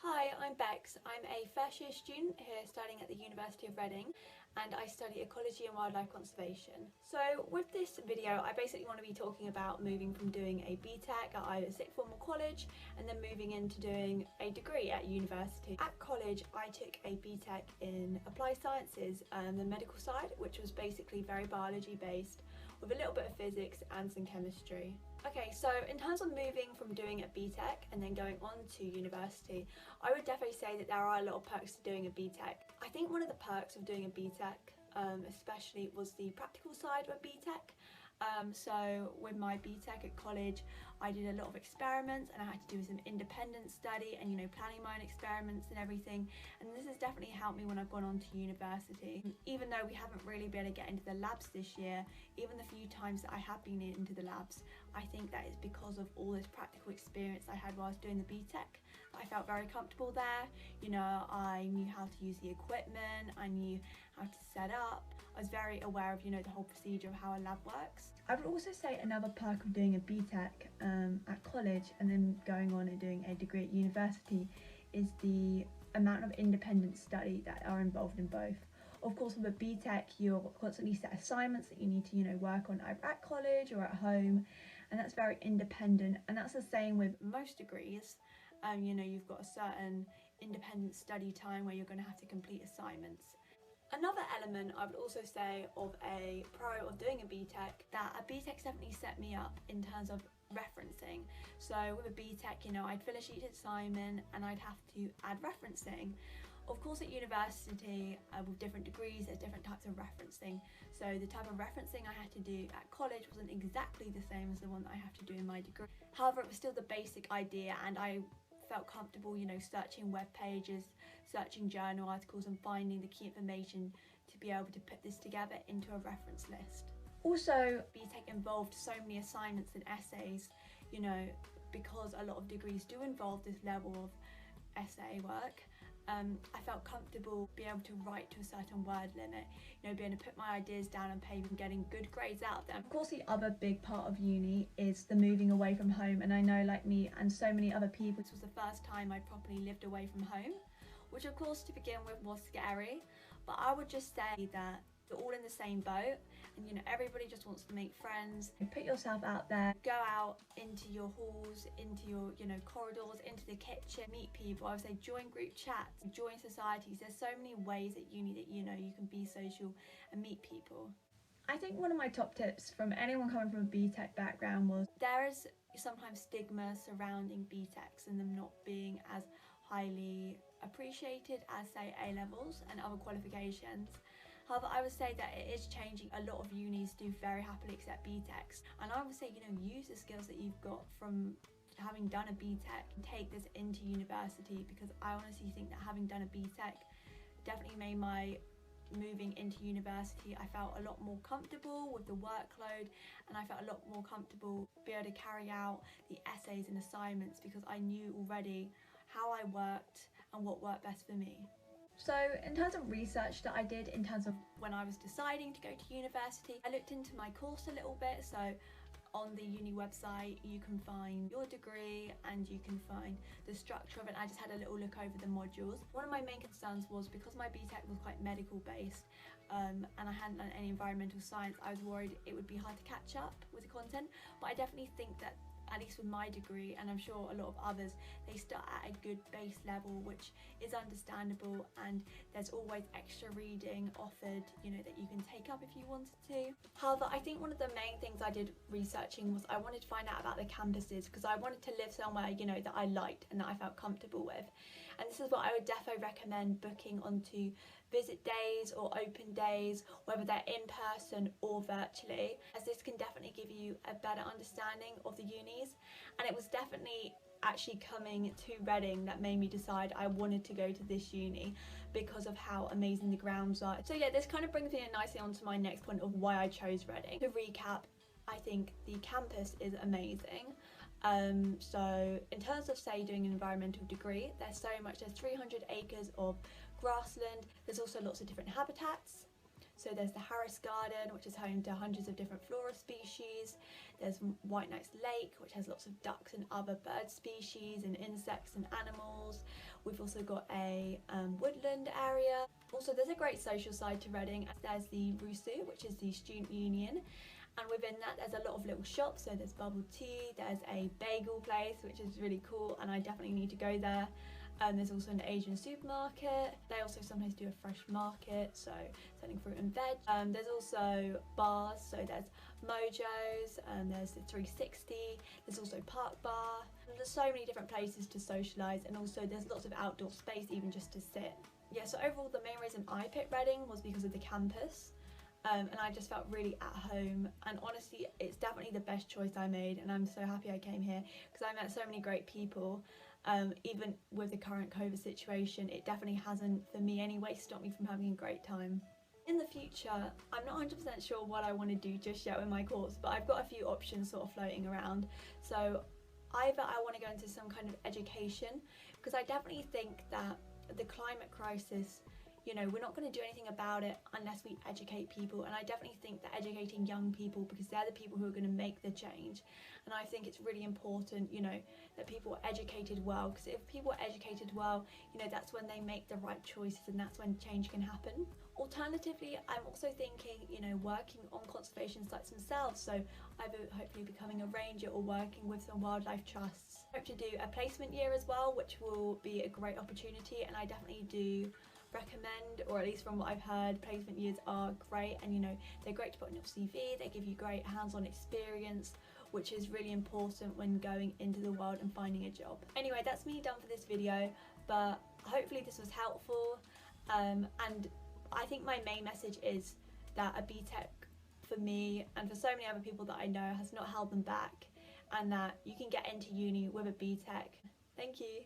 Hi, I'm Bex. I'm a first year student here studying at the University of Reading, and I study ecology and wildlife conservation. So with this video I basically want to be talking about moving from doing a BTEC at either sixth form or college and then moving into doing a degree at university. At college I took a BTEC in applied sciences, the medical side, which was basically very biology based with a little bit of physics and some chemistry. Okay, so in terms of moving from doing a BTEC and then going on to university, I would definitely say that there are a lot of perks to doing a BTEC. I think one of the perks of doing a BTEC especially was the practical side of a BTEC. So with my BTEC at college I did a lot of experiments and I had to do some independent study and planning my own experiments and everything, and this has definitely helped me when I've gone on to university. Even though we haven't really been able to get into the labs this year, even the few times that I have been into the labs, I think that is because of all this practical experience I had whilst doing the BTEC. I felt very comfortable there. I knew how to use the equipment, I knew how to set up, I was very aware of the whole procedure of how a lab works. I would also say another perk of doing a BTEC at college and then going on and doing a degree at university is the amount of independent study that are involved in both. Of course, with a BTEC you're constantly set assignments that you need to work on either at college or at home, and that's very independent, and that's the same with most degrees. You've got a certain independent study time where you're going to have to complete assignments. Another element I would also say of a pro of doing a BTEC, that a BTEC definitely set me up in terms of referencing. So with a BTEC, I'd finish each assignment and I'd have to add referencing. Of course at university with different degrees there's different types of referencing, so the type of referencing I had to do at college wasn't exactly the same as the one that I have to do in my degree. However, it was still the basic idea, and I felt comfortable searching web pages, searching journal articles and finding the key information to be able to put this together into a reference list. Also, BTEC involved so many assignments and essays, because a lot of degrees do involve this level of essay work. I felt comfortable being able to write to a certain word limit, being able to put my ideas down on paper and getting good grades out of them. Of course, the other big part of uni is the moving away from home, and I know, like me and so many other people, this was the first time I properly lived away from home, which of course to begin with was scary, but I would just say that you're all in the same boat and everybody just wants to make friends. Put yourself out there, go out into your halls, into your corridors, into the kitchen, meet people. I would say join group chats, join societies. There's so many ways at uni that you can be social and meet people. I think one of my top tips from anyone coming from a BTEC background was there is sometimes stigma surrounding BTECs and them not being as highly appreciated as say A-levels and other qualifications. However, I would say that it is changing. A lot of unis do very happily accept BTECs, and I would say use the skills that you've got from having done a BTEC and take this into university, because I honestly think that having done a BTEC definitely made my moving into university, I felt a lot more comfortable with the workload, and I felt a lot more comfortable being able to carry out the essays and assignments because I knew already how I worked and what worked best for me. So in terms of research that I did in terms of when I was deciding to go to university, I looked into my course a little bit. So on the uni website you can find your degree and you can find the structure of it. I just had a little look over the modules. One of my main concerns was because my BTEC was quite medical based and I hadn't done any environmental science, I was worried it would be hard to catch up with the content, but I definitely think that at least with my degree, and I'm sure a lot of others, they start at a good base level, which is understandable, and there's always extra reading offered, that you can take up if you wanted to. However, I think one of the main things I did researching was I wanted to find out about the campuses, because I wanted to live somewhere, that I liked and that I felt comfortable with. And this is what I would definitely recommend booking onto visit days or open days, whether they're in person or virtually, as this can definitely give you a better understanding of the unis. And it was definitely actually coming to Reading that made me decide I wanted to go to this uni because of how amazing the grounds are. So yeah, this kind of brings me nicely on to my next point of why I chose Reading. To recap, I think the campus is amazing. So in terms of say doing an environmental degree, there's 300 acres of grassland. There's also lots of different habitats. So there's the Harris Garden, which is home to hundreds of different flora species. There's White Knights Lake, which has lots of ducks and other bird species and insects and animals. We've also got a woodland area. Also, there's a great social side to Reading. There's the RUSU, which is the student union, and within that there's a lot of little shops. So there's bubble tea, there's a bagel place, which is really cool, and I definitely need to go there. There's also an Asian supermarket. They also sometimes do a fresh market, so selling fruit and veg. There's also bars, so there's Mojo's, there's the 360, there's also Park Bar. There's so many different places to socialise, and also there's lots of outdoor space even just to sit. Yeah, so overall the main reason I picked Reading was because of the campus. And I just felt really at home, and honestly it's definitely the best choice I made, and I'm so happy I came here because I met so many great people. Even with the current COVID situation, it definitely hasn't, for me anyway, stopped me from having a great time. In the future, I'm not 100% sure what I want to do just yet with my course, but I've got a few options sort of floating around. So either I want to go into some kind of education, because I definitely think that the climate crisis, you know, we're not going to do anything about it unless we educate people, and I definitely think that educating young people, because they're the people who are going to make the change, and I think it's really important, you know, that people are educated well, because if people are educated well, you know, that's when they make the right choices, and that's when change can happen. Alternatively, I'm also thinking, you know, working on conservation sites themselves, so either hopefully becoming a ranger or working with some wildlife trusts. I hope to do a placement year as well, which will be a great opportunity, and I definitely do recommend, or at least from what I've heard, placement years are great, and you know, they're great to put on your CV. They give you great hands-on experience, which is really important when going into the world and finding a job. Anyway, that's me done for this video, but hopefully this was helpful, and I think my main message is that a BTEC for me and for so many other people that I know has not held them back, and that you can get into uni with a BTEC. Thank you.